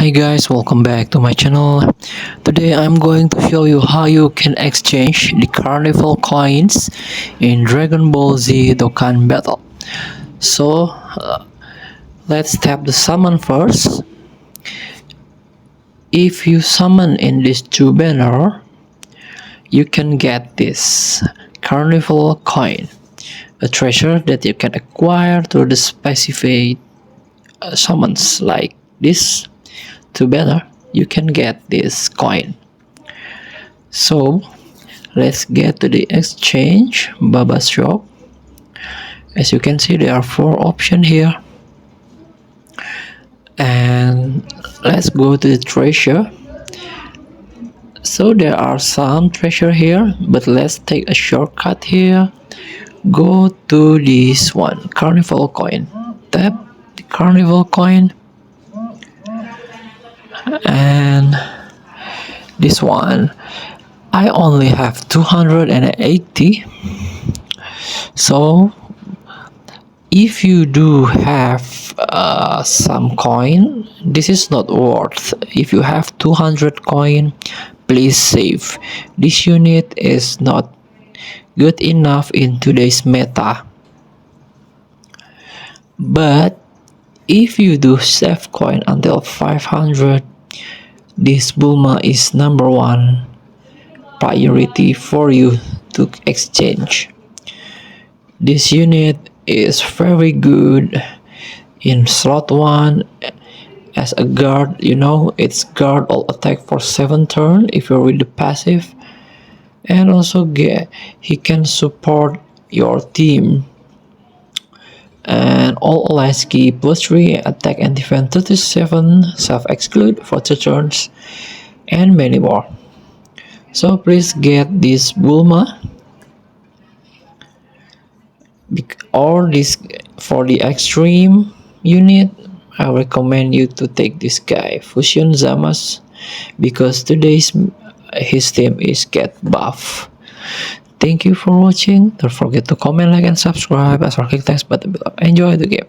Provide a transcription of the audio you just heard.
Hi guys, welcome back to my channel. Today I'm going to show you how you can exchange the Carnival coins in Dragon Ball Z Dokkan battle. So let's tap the summon first. If you summon in this two banner, you can get this Carnival coin, a treasure that you can acquire through the specific summons like this two banner. You can get this coin. So let's get to the exchange Baba shop. As you can see, there are four options here, and let's go to the treasure. So there are some treasure here, but let's take a shortcut here. Go to this one, Carnival coin. Tap the Carnival coin, and this one I only have 280. So if you do have some coin, this is not worth. If you have 200 coin, please save. This unit is not good enough in today's meta. But if you do save coin until 500, this Bulma is number one priority for you to exchange. This unit is very good in slot 1 as a guard. It's guard all attack for 7 turn if you read the passive, and also he can support your team, and all allies key +3 attack and defense 37, self exclude for 2 turns, and many more. So please get this Bulma, or this for the extreme unit. I recommend you to take this guy, Fusion Zamas, because today's his team is get buff. Thank you for watching. Don't forget to comment, like, and subscribe. As for click thanks button below. Enjoy the game.